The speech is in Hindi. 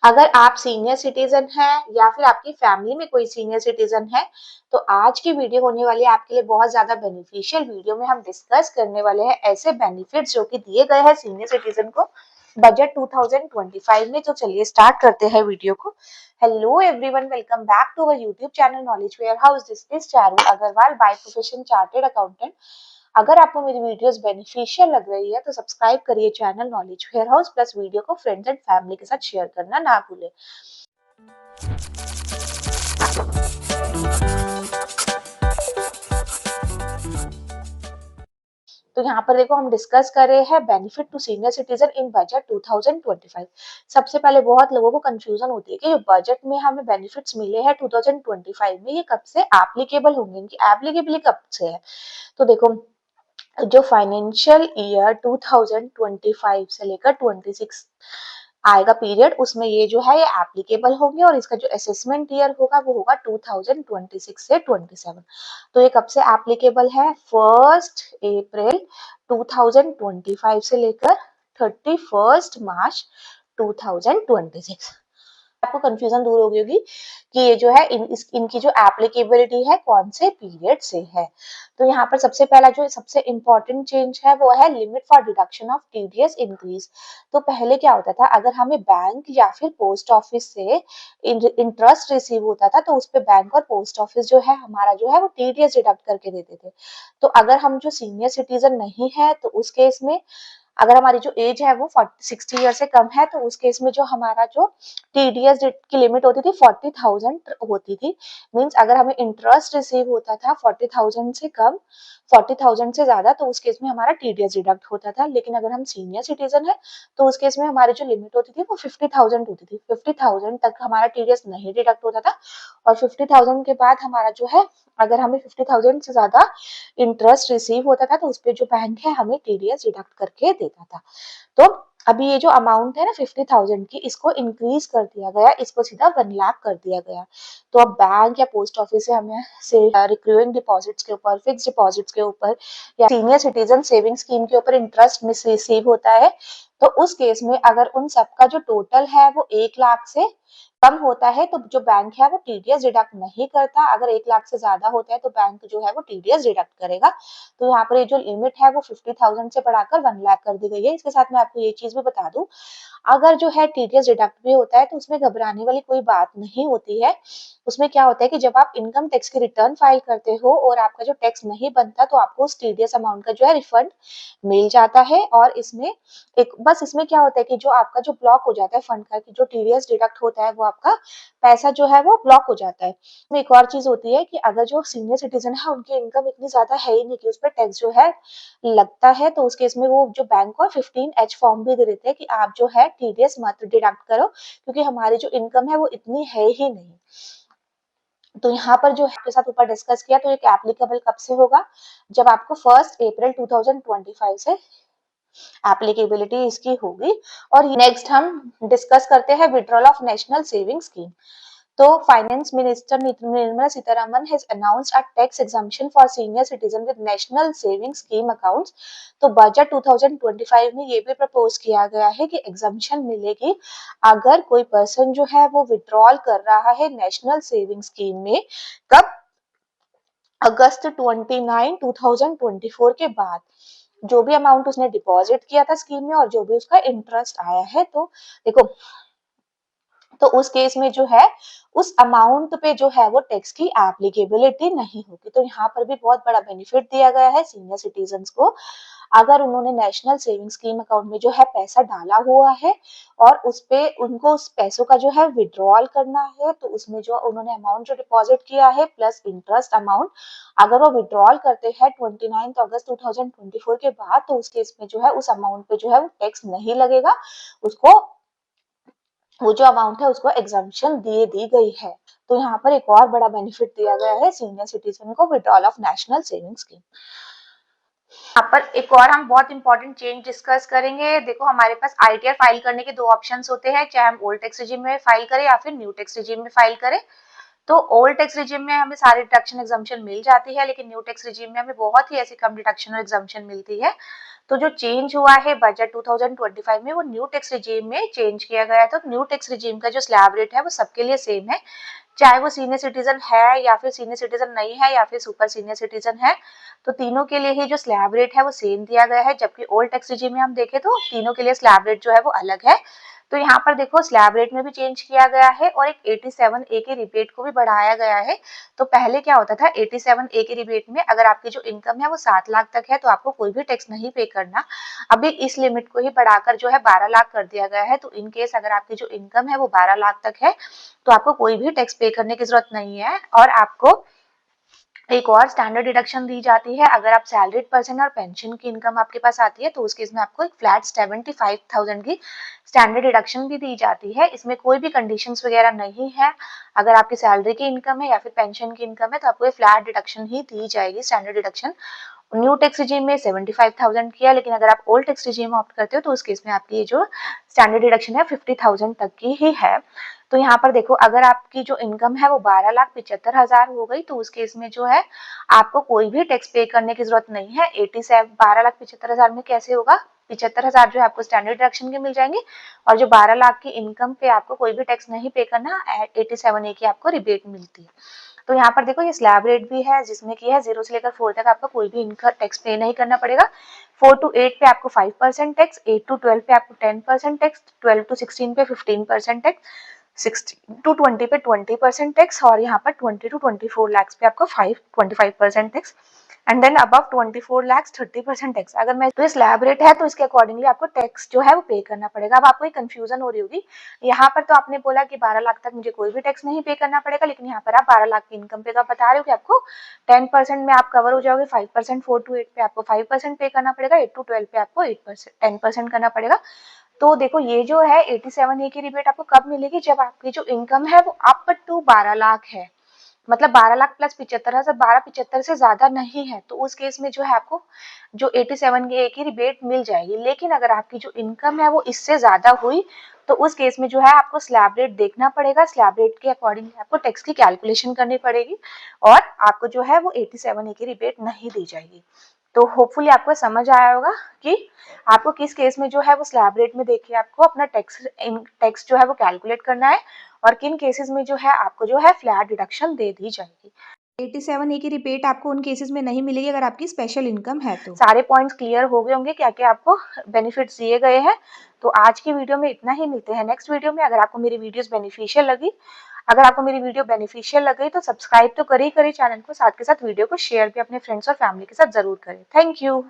अगर आप सीनियर सिटीजन हैं या फिर आपकी फैमिली में कोई सीनियर सिटीजन है, तो आज की वीडियो होने वाली है आपके लिए बहुत ज्यादा बेनिफिशियल। वीडियो में हम डिस्कस करने वाले हैं ऐसे बेनिफिट्स जो कि दिए गए हैं सीनियर सिटीजन को बजट 2025 में। तो चलिए स्टार्ट करते हैं वीडियो को। Hello everyone, welcome back to our YouTube channel Knowledge Ware House. This is Charu Agarwal, by profession chartered accountant. अगर आपको मेरी वीडियोस बेनिफिशियल लग रही है तो सब्सक्राइब करिए channel Knowledge Ware House, plus video को फ्रेंड्स एंड फैमिली के साथ शेयर करना ना भूलें। तो यहाँ पर देखो हम डिस्कस कर रहे हैं benefit to senior citizen in budget 2025। सबसे पहले बहुत लोगों को कंफ्यूजन होती है कि जो बजट में हमें बेनिफिट्स मिले हैं 2025 में, ये कब से एप्लीकेबल होंगे, इनकी एप्लीकेबिलिटी कब से है। तो देखो, जो फाइनेंशियल ईयर 2025 से लेकर 26 आएगा पीरियड, उसमें ये जो है ये एप्लीकेबल होंगे, और इसका जो असेसमेंट ईयर होगा वो होगा 2026 से 27। तो ये कब से एप्लीकेबल है? 1 अप्रैल 2025 से लेकर 31 मार्च 2026। आपको कंफ्यूजन दूर हो गई होगी कि ये जो है इनकी जो एप्लीकेबिलिटी है कौन से पीरियड से है। तो यहाँ पर सबसे पहला जो सबसे इम्पोर्टेंट चेंज है वो है limit for deduction of TDS increase. तो पहले क्या होता था, अगर हमें बैंक या फिर पोस्ट ऑफिस से इंटरेस्ट रिसीव होता था तो उस पर बैंक और पोस्ट ऑफिस जो है हमारा जो है वो टीडीएस डिडक्ट करके देते थे। तो अगर हम जो सीनियर सिटीजन नहीं है तो उस केस में, अगर हमारी जो एज है वो 60 ईयर से कम है, तो उस केस में जो हमारा जो टीडीएस की लिमिट होती थी 40,000 होती थी। मींस अगर हमें इंटरेस्ट रिसीव होता था 40,000 से कम, 40,000 से ज्यादा, तो उस केस में हमारा टीडीएस डिडक्ट होता था। लेकिन अगर हम सीनियर सिटीजन है तो उस केस में हमारी जो लिमिट होती थी वो 50,000 होती थी। 50,000 तक हमारा टीडीएस नहीं डिडक्ट होता था, और 50,000 के बाद हमारा जो है, अगर हमें 50,000 से ज्यादा इंटरेस्ट रिसीव होता था तो उस पर जो बैंक है हमें टीडीएस डिडक्ट करके देता था। तो अभी ये जो अमाउंट है ना 50,000 की, इसको इंक्रीज कर दिया गया, इसको सीधा 1 लाख कर दिया गया। तो अब बैंक या पोस्ट ऑफिस से हमें से रिकरिंग डिपॉजिट्स के ऊपर, फिक्स डिपॉजिट्स के ऊपर या सीनियर सिटीजन सेविंग स्कीम के ऊपर इंटरेस्ट मिस रिसीव होता है, तो उस केस में अगर उन सबका जो टोटल है वो 1 लाख से कम होता है तो जो बैंक है वो टीडीएस डिडक्ट नहीं करता। अगर 1 लाख से ज्यादा होता है तो बैंक जो है वो टीडीएस डिडक्ट करेगा। तो यहाँ पर ये जो लिमिट है वो 50,000 से बढ़ाकर 1 लाख कर दी गई है। इसके साथ मैं आपको ये चीज भी बता दूं, अगर जो है टीडीएस डिडक्ट भी होता है तो उसमें घबराने वाली कोई बात नहीं होती है। उसमें क्या होता है कि जब आप इनकम टैक्स की रिटर्न फाइल करते हो और आपका जो टैक्स नहीं बनता तो आपको उस टीडीएस अमाउंट का जो है रिफंड मिल जाता है। और इसमें एक बस इसमें क्या होता है कि जो आपका जो ब्लॉक हो जाता है फंड का, कि जो टीडीएस डिडक्ट होता है वो आपका पैसा जो है वो ब्लॉक हो जाता है। इसमें एक और चीज होती है कि अगर जो सीनियर सिटीजन है उनकी इनकम इतनी ज्यादा है ही नहीं कि उस पर टैक्स जो है लगता है, तो उस केस में वो जो बैंक को 15H फॉर्म भी दे देते हैं कि आप जो है टीडीएस मत डिडक्ट करो, क्योंकि हमारी जो इनकम है वो इतनी है ही नहीं। तो यहाँ पर जो है आपके साथ ऊपर डिस्कस किया, तो एक एप्लीकेबल कब से होगा? जब आपको 1 अप्रैल 2025 से एप्लीकेबिलिटी इसकी होगी। और नेक्स्ट हम डिस्कस करते हैं withdrawal of national saving scheme. तो finance minister Nirmala Sitharaman has announced a tax exemption for senior citizen with national saving scheme accounts. तो बजट 2025 में ये भी प्रपोज किया गया है कि एग्जम्पशन मिलेगी अगर कोई पर्सन जो है वो विड्रॉल कर रहा है नेशनल सेविंग स्कीम में। कब? अगस्त 29 2024 के बाद। जो भी अमाउंट उसने डिपॉजिट किया था स्कीम में और जो भी उसका इंटरेस्ट आया है, तो देखो, तो उस केस में जो है उस अमाउंट पे जो है वो टैक्स की एप्लीकेबिलिटी नहीं होगी। तो यहाँ पर भी बहुत बड़ा बेनिफिट दिया गया है सीनियर सिटीजन्स को। अगर उन्होंने नेशनल सेविंग स्कीम अकाउंट में जो है पैसा डाला हुआ है और उस पे उनको उस पैसों का जो है विड्रॉल करना है, तो उसमें जो उन्होंने अमाउंट जो डिपॉजिट किया है प्लस इंटरेस्ट अमाउंट, अगर वो विड्रॉल करते हैं 29 अगस्त 2024 के बाद, तो उस केस में जो है उस अमाउंट पे जो है वो टैक्स नहीं लगेगा। उसको वो जो अमाउंट है उसको एग्जम्पशन दी गई है। तो यहाँ पर एक और बड़ा बेनिफिट दिया गया है सीनियर सिटीजन को, withdrawal of national saving scheme. यहाँ पर एक और हम बहुत इंपॉर्टेंट चेंज डिस्कस करेंगे। देखो, हमारे पास आईटीआर फाइल करने के दो ऑप्शंस होते हैं, चाहे हम ओल्ड टैक्स रिजिम में फाइल करें या फिर न्यू टैक्स रिजिम में फाइल करें। तो ओल्ड टैक्स रिजिम में हमें सारी डिडक्शन एग्जम्पशन मिल जाती है, लेकिन न्यू टैक्स रिजिम में हमें बहुत ही ऐसी कम डिडक्शन और एग्जम्पशन मिलती है। तो जो चेंज हुआ है बजट 2025 में वो न्यू टैक्स रिजीम में चेंज किया गया है। तो न्यू टैक्स रिजीम का जो स्लैब रेट है वो सबके लिए सेम है, चाहे वो सीनियर सिटीजन है या फिर सीनियर सिटीजन नहीं है या फिर सुपर सीनियर सिटीजन है, तो तीनों के लिए ही जो स्लैब रेट है वो सेम दिया गया है। जबकि ओल्ड टैक्स रिजीम में हम देखें तो तीनों के लिए स्लैब रेट जो है वो अलग है। तो यहाँ पर देखो स्लैब रेट में भी चेंज किया गया है और एक 87A के रिबेट को भी बढ़ाया गया है। तो पहले क्या होता था, 87A के रिबेट में अगर आपकी जो इनकम है वो 7 लाख तक है तो आपको कोई भी टैक्स नहीं पे करना। अभी इस लिमिट को ही बढ़ाकर जो है 12 लाख कर दिया गया है। तो इन केस अगर आपकी जो इनकम है वो 12 लाख तक है तो आपको कोई भी टैक्स पे करने की जरूरत नहीं है। और आपको एक और स्टैंडर्ड डिडक्शन दी जाती है, अगर आप सैलरीड पर्सन और पेंशन की इनकम आपके पास आती है तो उस केस में आपको एक फ्लैट 75,000 की स्टैंडर्ड डिडक्शन भी दी जाती है। इसमें कोई भी कंडीशंस वगैरह नहीं है, अगर आपकी सैलरी की इनकम है या फिर पेंशन की इनकम है तो आपको फ्लैट डिडक्शन ही दी जाएगी, standard deduction. New tax regime में 75,000 किया, लेकिन अगर आप ओल्ड टैक्स रिजीम ऑप्ट करते हो तो उस केस में आपकी ये जो स्टैंडर्ड डिडक्शन है 50,000 तक की ही है। तो यहाँ पर देखो अगर आपकी जो इनकम है वो 12,75,000 हो गई तो उस केस में जो है आपको कोई भी टैक्स पे करने की जरूरत नहीं है। 12,75,000 में कैसे होगा, 75,000 जो है आपको स्टैंडर्ड डिडक्शन के मिल जाएंगे और जो 12 लाख की इनकम पे आपको कोई भी टैक्स नहीं पे करना, 87A की आपको रिबेट मिलती है। तो यहाँ पर देखो ये स्लैब रेट भी है जिसमें कि है 0 से लेकर 4 तक आपका कोई भी इनकम टैक्स पे नहीं करना पड़ेगा। 4 to 8 पे आपको 5% टैक्स, 8 to 12 पे आपको 10% टैक्स, 12 to 16 पे 15% टैक्स, 16 to 20 पे 20% टैक्स और यहाँ पर 20 to 24 लाख पे आपको 25% tax and then above 24 lakh 30% tax. अगर मैं तो स्लैब रेट है तो इसके अकॉर्डिंगली आपको टैक्स जो है वो पे करना पड़ेगा। अब आपको एक कंफ्यूजन हो रही होगी, यहाँ पर तो आपने बोला कि 12 लाख तक मुझे कोई भी टैक्स नहीं पे करना पड़ेगा, लेकिन यहाँ पर आप 12 लाख की इनकम पे तो आप बता रहे हो कि आपको 10% में आप कवर हो जाओगे, 5% 4 to 8 पे आपको 5% पे करना पड़ेगा, 8 to 12 पे आपको 8% 10% करना पड़ेगा। तो देखो ये जो है 87A की रिबेट आपको कब मिलेगी, जब आपकी जो इनकम है वो अप टू 12 लाख है, मतलब 12 लाख प्लस 75,000, 12-75 से ज्यादा नहीं है तो उस केस में जो है आपको जो 87A की रिबेट मिल जाएगी। लेकिन अगर आपकी जो इनकम है वो इससे ज्यादा हुई तो उस केस में जो है आपको स्लैब रेट देखना पड़ेगा, स्लैब रेट के अकॉर्डिंग आपको टैक्स की कैलकुलेशन करनी पड़ेगी और आपको जो है वो 87A की रिबेट नहीं दी जाएगी। तो होपफुली आपको समझ आया होगा कि आपको किस केस में जो है वो स्लैब रेट में देखिए आपको अपना टैक्स जो है वो कैलकुलेट करना है और किन केसेस में जो है आपको जो है फ्लैट डिडक्शन दे दी जाएगी। 87A की रिबेट आपको उन केसेस में नहीं मिलेगी अगर आपकी स्पेशल इनकम है तो। सारे पॉइंट्स क्लियर हो गए होंगे, क्या क्या आपको बेनिफिट्स दिए गए हैं। तो आज की वीडियो में इतना ही, मिलते हैं नेक्स्ट वीडियो में। अगर आपको मेरी वीडियोस बेनिफिशियल लगी, अगर आपको मेरी वीडियो बेनिफिशियल लगी तो सब्सक्राइब तो करिए चैनल को, साथ के साथ वीडियो को शेयर भी अपने फ्रेंड्स और फैमिली के साथ जरूर करें। Thank you.